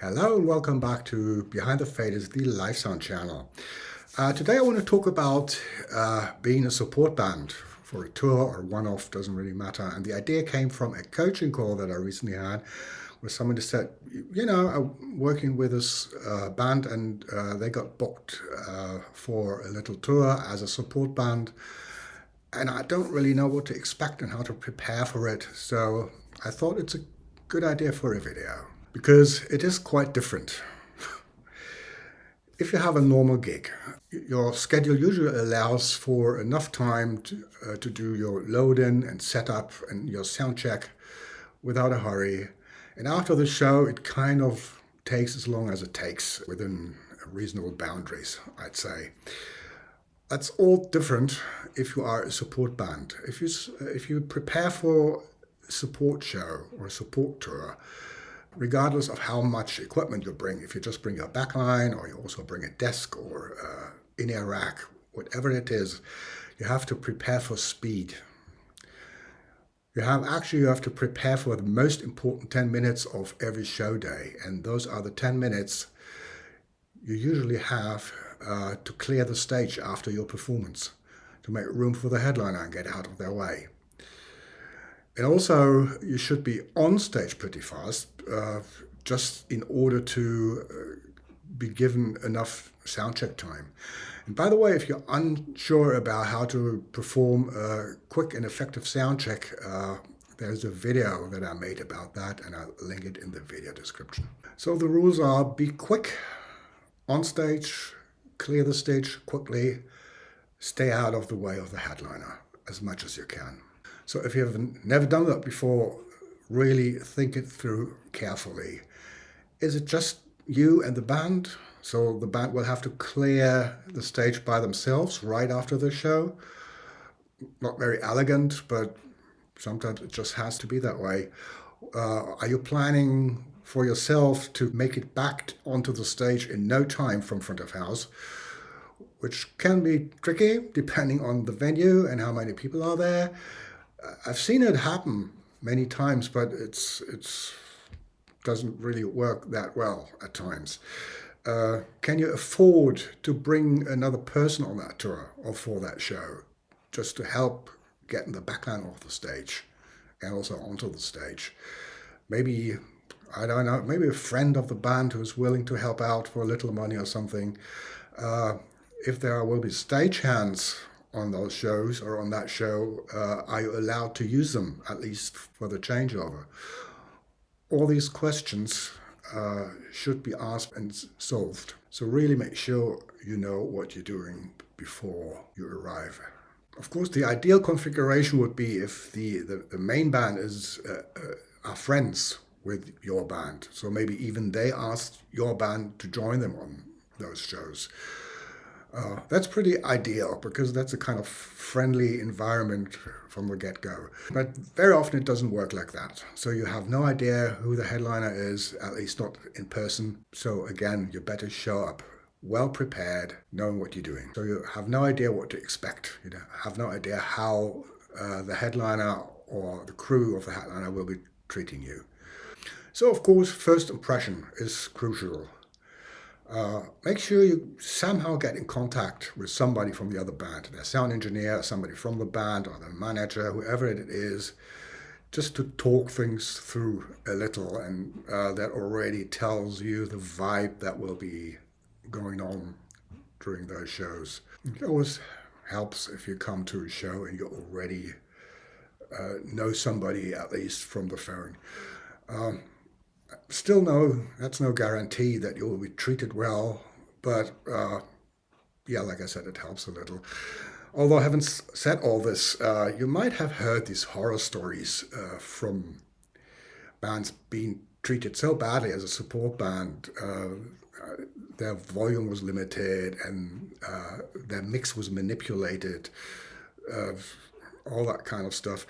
Hello and welcome back to Behind the Faders, the live sound channel. Today I want to talk about being a support band for a tour or one-off, doesn't really matter. And the idea came from a coaching call that I recently had where somebody said, I'm working with this band and they got booked for a little tour as a support band. And I don't really know what to expect and how to prepare for it. So I thought it's a good idea for a video because it is quite different. If you have a normal gig, your schedule usually allows for enough time to do your load-in and setup and your sound check without a hurry. And after the show, it kind of takes as long as it takes within reasonable boundaries, I'd say. That's all different if you are a support band. If you prepare for a support show or a support tour, regardless of how much equipment you bring, if you just bring your backline or you also bring a desk or in-ear rack, whatever it is, you have to prepare for speed. You have to prepare for the most important 10 minutes of every show day, and those are the 10 minutes you usually have to clear the stage after your performance, to make room for the headliner and get out of their way. And also, you should be on stage pretty fast, just in order to be given enough sound check time. And by the way, if you're unsure about how to perform a quick and effective sound check, there's a video that I made about that, and I'll link it in the video description. So the rules are: be quick on stage, clear the stage quickly, stay out of the way of the headliner as much as you can. So if you've never done that before, really think it through carefully. Is it just you and the band? So the band will have to clear the stage by themselves right after the show. Not very elegant, but sometimes it just has to be that way. Are you planning for yourself to make it back onto the stage in no time from front of house, which can be tricky depending on the venue and how many people are there? I've seen it happen many times, but it's doesn't really work that well at times. Can you afford to bring another person on that tour or for that show just to help getting the backline off the stage and also onto the stage? Maybe, I don't know, maybe a friend of the band who's willing to help out for a little money or something. If there will be stagehands on those shows or on that show, are you allowed to use them, at least for the changeover? All these questions should be asked and solved. So really make sure you know what you're doing before you arrive. Of course, the ideal configuration would be if the main band are friends with your band. So maybe even they ask your band to join them on those shows. That's pretty ideal because that's a kind of friendly environment from the get-go. But very often it doesn't work like that. So you have no idea who the headliner is, at least not in person. So again, you better show up well prepared, knowing what you're doing. So you have no idea what to expect. You have no idea how the headliner or the crew of the headliner will be treating you. So of course, first impression is crucial. Make sure you somehow get in contact with somebody from the other band, their sound engineer, somebody from the band, or the manager, whoever it is, just to talk things through a little, and that already tells you the vibe that will be going on during those shows. It always helps if you come to a show and you already know somebody, at least from the phone. Still, that's no guarantee that you will be treated well, but like I said, it helps a little. Although having said all this, you might have heard these horror stories from bands being treated so badly as a support band. Their volume was limited and their mix was manipulated, all that kind of stuff.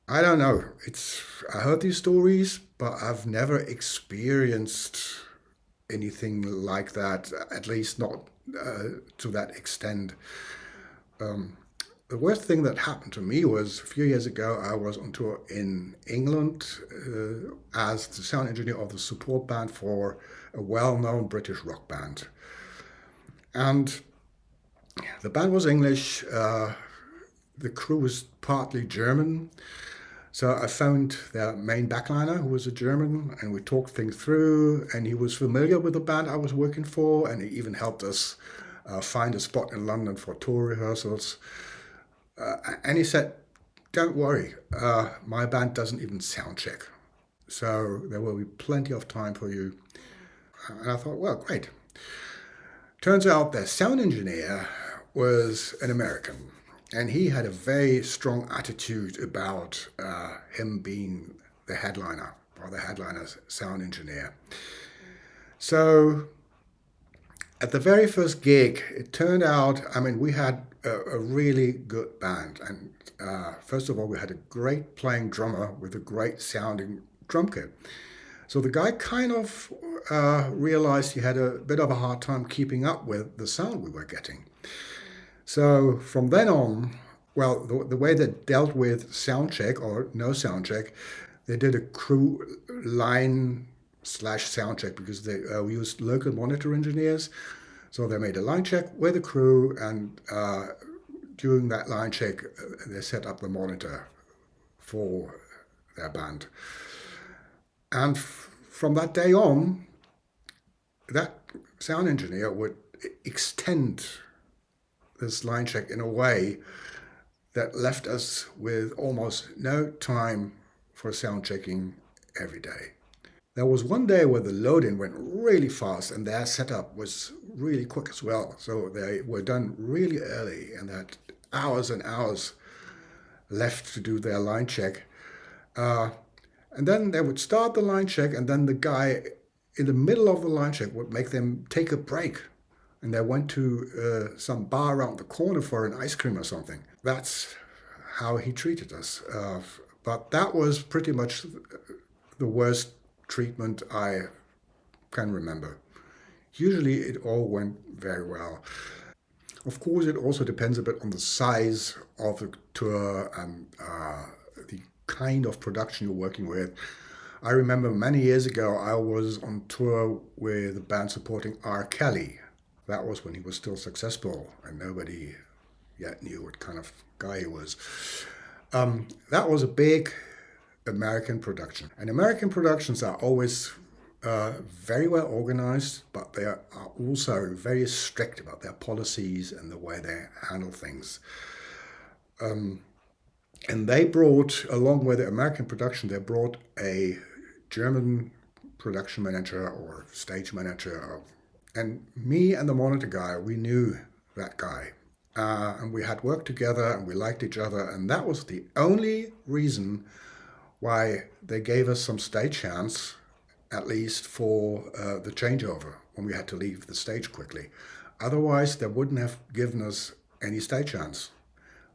I don't know. I heard these stories, but I've never experienced anything like that, at least not to that extent. The the worst thing that happened to me was a few years ago. I was on tour in England as the sound engineer of the support band for a well-known British rock band. And the band was English. The crew was partly German. So I found their main backliner, who was a German, and we talked things through. And he was familiar with the band I was working for, and he even helped us find a spot in London for tour rehearsals. And he said, "Don't worry, my band doesn't even sound check, so there will be plenty of time for you." And I thought, well, great. Turns out their sound engineer was an American, and he had a very strong attitude about him being the headliner or the headliner's sound engineer. So at the very first gig, it turned out, I mean, we had a really good band. And first of all, we had a great playing drummer with a great sounding drum kit. So the guy kind of realized he had a bit of a hard time keeping up with the sound we were getting. So from then on, well, the way they dealt with sound check or no sound check, they did a crew line slash sound check because they used local monitor engineers. So they made a line check with the crew, and during that line check, they set up the monitor for their band. And from that day on, that sound engineer would extend this line check in a way that left us with almost no time for sound checking every day. There was one day where the load-in went really fast and their setup was really quick as well. So they were done really early and had hours and hours left to do their line check. And then they would start the line check, and then the guy in the middle of the line check would make them take a break. And they went to some bar around the corner for an ice cream or something. That's how he treated us. But that was pretty much the worst treatment I can remember. Usually it all went very well. Of course, it also depends a bit on the size of the tour and the kind of production you're working with. I remember many years ago I was on tour with a band supporting R. Kelly. That was when he was still successful and nobody yet knew what kind of guy he was. That was a big American production. And American productions are always very well organized, but they are also very strict about their policies and the way they handle things. And they brought, along with the American production, they brought a German production manager or stage manager. And me and the monitor guy, we knew that guy. And we had worked together and we liked each other. And that was the only reason why they gave us some stage hands, at least for the changeover, when we had to leave the stage quickly. Otherwise, they wouldn't have given us any stage hands.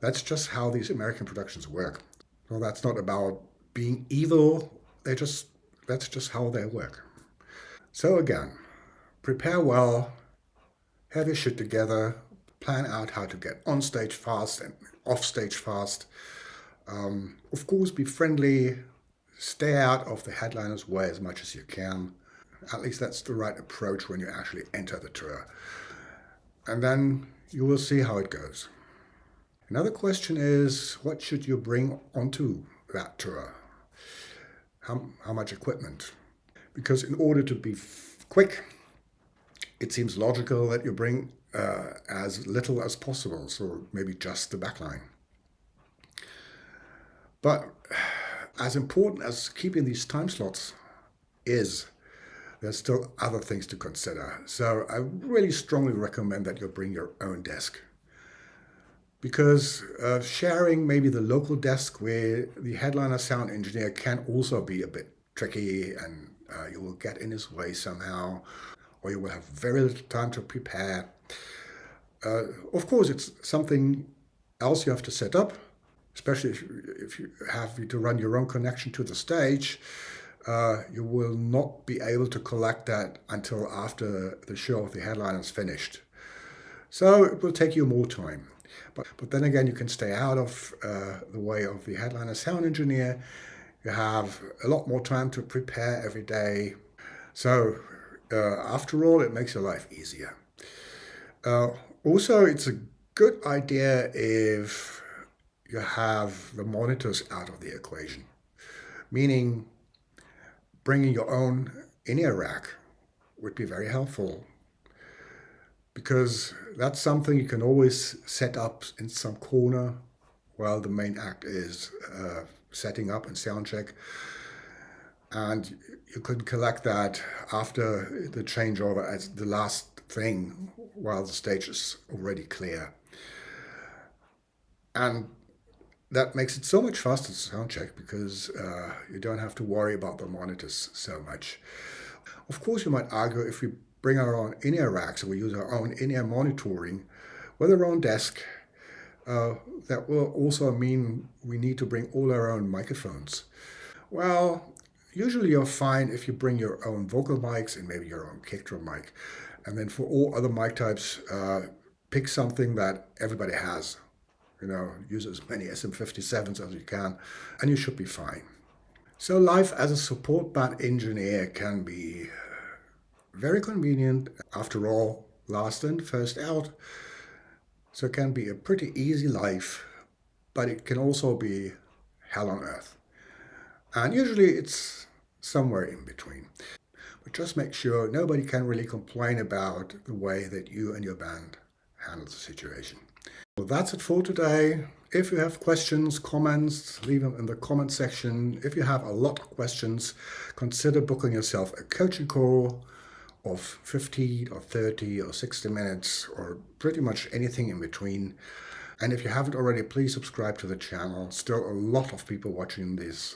That's just how these American productions work. So that's not about being evil. That's just how they work. So again, prepare well, have your shit together, plan out how to get on stage fast and off stage fast. Of course, be friendly, stay out of the headliner's way as much as you can. At least that's the right approach when you actually enter the tour. And then you will see how it goes. Another question is, what should you bring onto that tour? How much equipment? Because in order to be quick, it seems logical that you bring as little as possible, so maybe just the backline. But as important as keeping these time slots is, there's still other things to consider. So I really strongly recommend that you bring your own desk. Because sharing maybe the local desk with the headliner sound engineer can also be a bit tricky, and you will get in his way somehow, or you will have very little time to prepare. Of course, it's something else you have to set up, especially if you have to run your own connection to the stage. You will not be able to collect that until after the show of the headliner is finished. So it will take you more time. But then again, you can stay out of the way of the headliner sound engineer. You have a lot more time to prepare every day. So after all, it makes your life easier. Uh, Also, it's a good idea if you have the monitors out of the equation, meaning bringing your own in-ear rack would be very helpful because that's something you can always set up in some corner while the main act is setting up and sound check. And you could collect that after the changeover as the last thing while the stage is already clear. And that makes it so much faster to sound check because you don't have to worry about the monitors so much. Of course, you might argue if we bring our own in-ear racks and we use our own in-ear monitoring with our own desk, that will also mean we need to bring all our own microphones. Well, usually you're fine if you bring your own vocal mics and maybe your own kick drum mic. And then for all other mic types, pick something that everybody has. Use as many SM57s as you can, and you should be fine. So life as a support band engineer can be very convenient. After all, last in, first out. So it can be a pretty easy life, but it can also be hell on earth. And usually it's somewhere in between. But just make sure nobody can really complain about the way that you and your band handle the situation. Well, that's it for today. If you have questions, comments, leave them in the comment section. If you have a lot of questions, consider booking yourself a coaching call of 15 or 30 or 60 minutes or pretty much anything in between. And if you haven't already, please subscribe to the channel. Still a lot of people watching this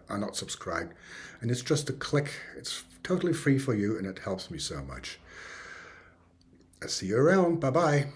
are not subscribed. And it's just a click. It's totally free for you and it helps me so much. I'll see you around. Bye-bye.